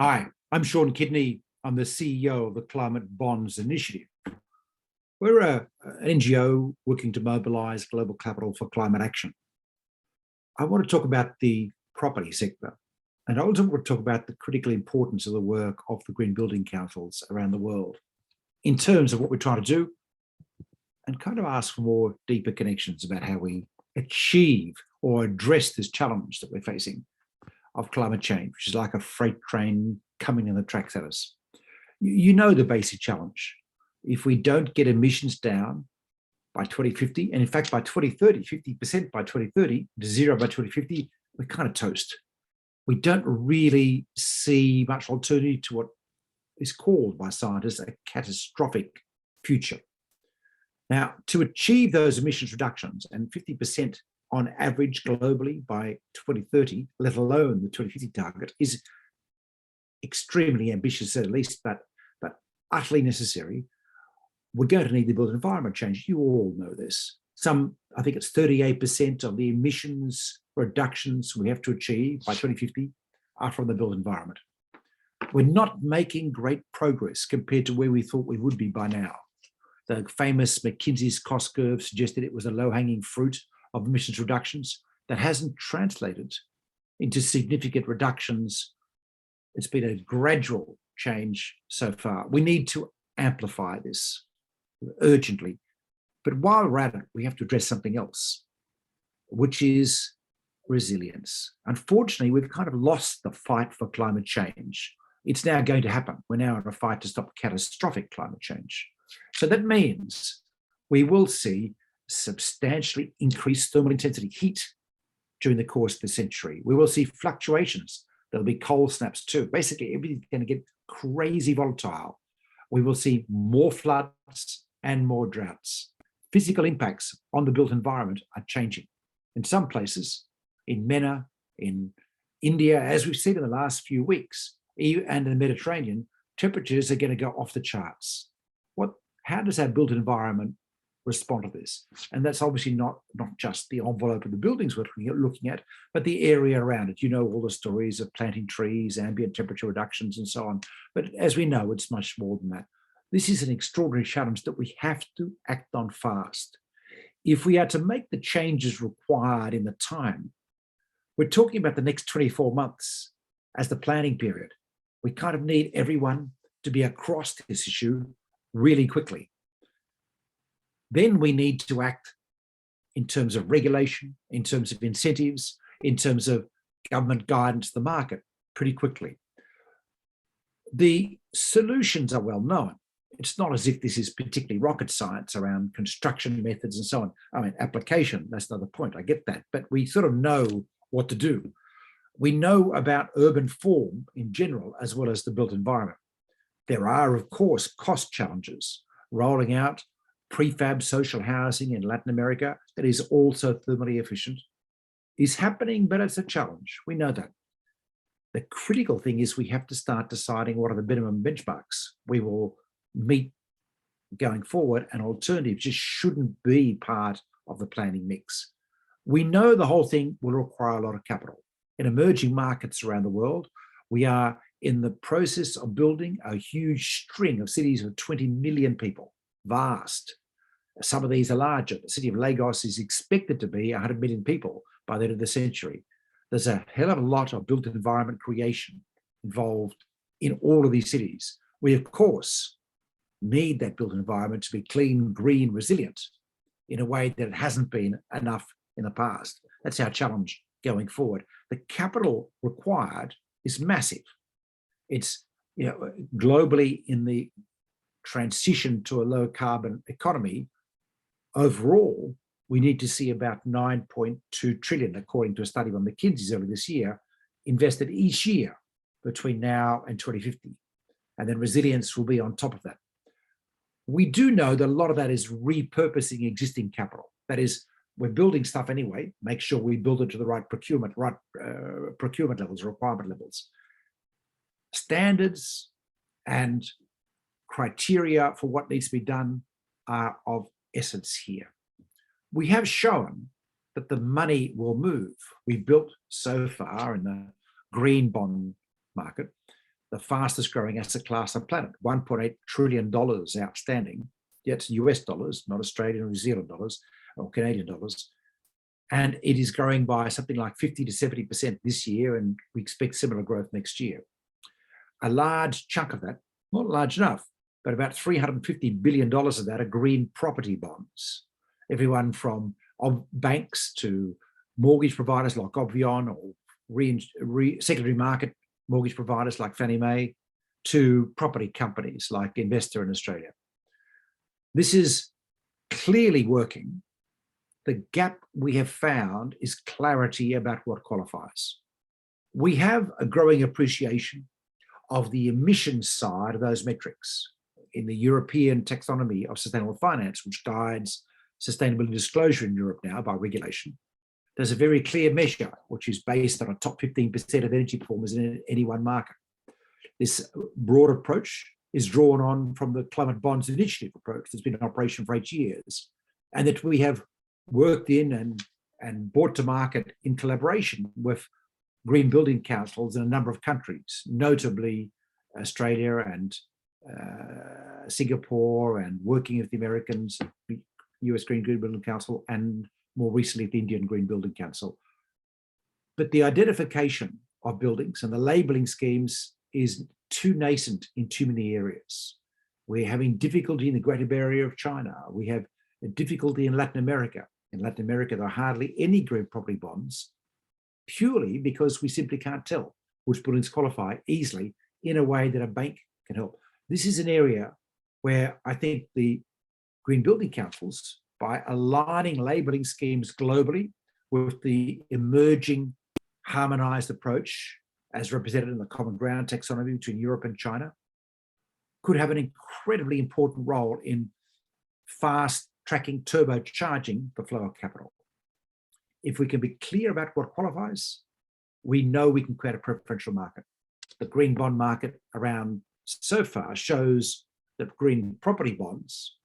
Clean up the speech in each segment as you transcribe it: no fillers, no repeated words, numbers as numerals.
Hi, I'm Sean Kidney. I'm the CEO of the Climate Bonds Initiative. We're an NGO working to mobilise global capital for climate action. I want to talk about the property sector, and I also want to talk about the critical importance of the work of the Green Building Councils around the world in terms of what we're trying to do, and kind of ask for more deeper connections about how we achieve or address this challenge that we're facing of climate change, which is like a freight train coming in the tracks at us. You know the basic challenge. If we don't get emissions down by 2050, and in fact by 2030, 50% by 2030, to zero by 2050, we're kind of toast. We don't really see much alternative to what is called by scientists a catastrophic future. Now, to achieve those emissions reductions and 50% on average globally by 2030, let alone the 2050 target, is extremely ambitious at least, but utterly necessary. We're going to need the built environment change. You all know this. I think it's 38% of the emissions reductions we have to achieve by 2050 are from the built environment. We're not making great progress compared to where we thought we would be by now. The famous McKinsey's cost curve suggested it was a low-hanging fruit of emissions reductions that hasn't translated into significant reductions. It's been a gradual change so far. We need to amplify this urgently. But while we're at it, we have to address something else, which is resilience. Unfortunately, we've kind of lost the fight for climate change. It's now going to happen. We're now in a fight to stop catastrophic climate change. So that means we will see substantially increased thermal intensity heat during the course of the century. We will see fluctuations. There'll be cold snaps too. Basically, everything's going to get crazy volatile. We will see more floods and more droughts. Physical impacts on the built environment are changing. In some places, in MENA, in India, as we've seen in the last few weeks, and in the Mediterranean, temperatures are going to go off the charts. How does our built environment respond to this? And that's obviously not just the envelope of the buildings we're looking at, but the area around it. You know all the stories of planting trees, ambient temperature reductions, and so on. But as we know, it's much more than that. This is an extraordinary challenge that we have to act on fast. If we are to make the changes required in the time, we're talking about the next 24 months as the planning period. We kind of need everyone to be across this issue really quickly. Then we need to act in terms of regulation, in terms of incentives, in terms of government guidance to the market pretty quickly. The solutions are well known. It's not as if this is particularly rocket science around construction methods and so on. I mean, application, that's another point, I get that, but we sort of know what to do. We know about urban form in general, as well as the built environment. There are, of course, cost challenges. Rolling out prefab social housing in Latin America that is also thermally efficient is happening, but it's a challenge. We know that. The critical thing is we have to start deciding what are the minimum benchmarks we will meet going forward, and alternatives just shouldn't be part of the planning mix. We know the whole thing will require a lot of capital. In emerging markets around the world, we are in the process of building a huge string of cities of 20 million people, vast. Some of these are larger. The city of Lagos is expected to be 100 million people by the end of the century. There's a hell of a lot of built environment creation involved in all of these cities. We, of course, need that built environment to be clean, green, resilient in a way that it hasn't been enough in the past. That's our challenge going forward. The capital required is massive. It's, globally in the transition to a low carbon economy, overall, we need to see about 9.2 trillion, according to a study by McKinsey's earlier this year, invested each year between now and 2050. And then resilience will be on top of that. We do know that a lot of that is repurposing existing capital. That is, we're building stuff anyway, make sure we build it to the right procurement levels, requirement levels. Standards and criteria for what needs to be done are of essence here. We have shown that the money will move. We've built so far in the green bond market the the fastest growing asset class on the planet, $1.8 trillion outstanding. That's US dollars, not Australian or New Zealand dollars or Canadian dollars. And it is growing by something like 50 to 70% this year, and we expect similar growth next year. A large chunk of that, not large enough, but about $350 billion of that are green property bonds. Everyone from banks to mortgage providers like Obvion, or secondary market mortgage providers like Fannie Mae, to property companies like Investor in Australia. This is clearly working. The gap we have found is clarity about what qualifies. We have a growing appreciation of the emissions side of those metrics in the European taxonomy of sustainable finance, which guides sustainability disclosure in Europe now by regulation. There's a very clear measure, which is based on a top 15% of energy performers in any one market. This broad approach is drawn on from the Climate Bonds Initiative approach that's been in operation for 8 years, and that we have worked in and brought to market in collaboration with green building councils in a number of countries, notably Australia and Singapore, and working with the Americans, US Green Building Council, and more recently the Indian Green Building Council. But the identification of buildings and the labeling schemes is too nascent in too many areas. We're having difficulty in the Greater Barrier of China. We have a difficulty in Latin America. In Latin America, there are hardly any green property bonds, purely because we simply can't tell which buildings qualify easily in a way that a bank can help. This is an area where I think the green building councils, by aligning labeling schemes globally with the emerging harmonized approach as represented in the common ground taxonomy between Europe and China, could have an incredibly important role in fast tracking, turbocharging the flow of capital. If we can be clear about what qualifies, we know we can create a preferential market. The green bond market around so far shows that green property bonds,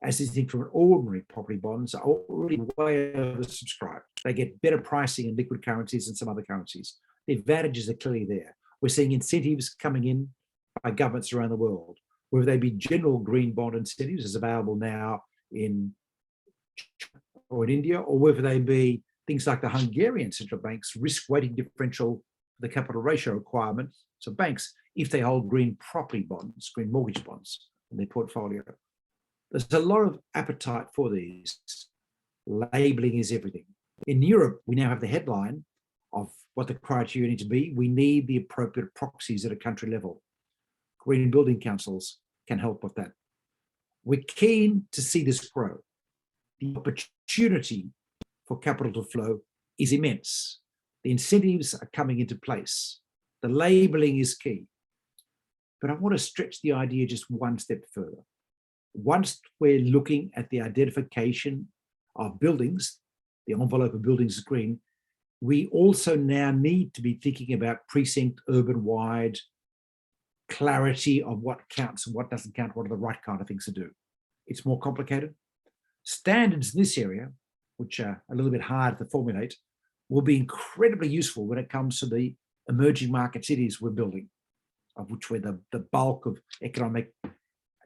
as distinct from ordinary property bonds, are already way oversubscribed. They get better pricing in liquid currencies than some other currencies. The advantages are clearly there. We're seeing incentives coming in by governments around the world, whether they be general green bond incentives as available now in or in India, or whether they be things like the Hungarian central bank's risk weighting differential, the capital ratio requirement. So banks, if they hold green property bonds, green mortgage bonds in their portfolio, there's a lot of appetite for these. Labeling is everything. In Europe, we now have the headline of what the criteria need to be. We need the appropriate proxies at a country level. Green building councils can help with that. We're keen to see this grow. The opportunity for capital to flow is immense. The incentives are coming into place. The labeling is key. But I want to stretch the idea just one step further. Once we're looking at the identification of buildings, the envelope of buildings is green, we also now need to be thinking about precinct, urban-wide clarity of what counts and what doesn't count, what are the right kind of things to do. It's more complicated. Standards in this area, which are a little bit hard to formulate, will be incredibly useful when it comes to the emerging market cities we're building, of which where the bulk of economic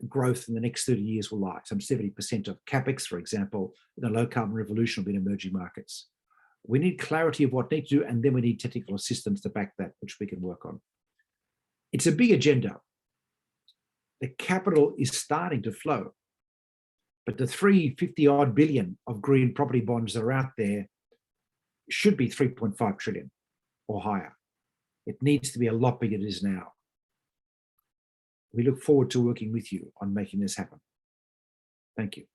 growth in the next 30 years will lie. Some 70% of capex, for example, in the low carbon revolution will be in emerging markets. We need clarity of what needs to do, and then we need technical assistance to back that, which we can work on. It's a big agenda. The capital is starting to flow, but the 350 odd billion of green property bonds that are out there should be 3.5 trillion or higher. It needs to be a lot bigger than it is now. We look forward to working with you on making this happen. Thank you.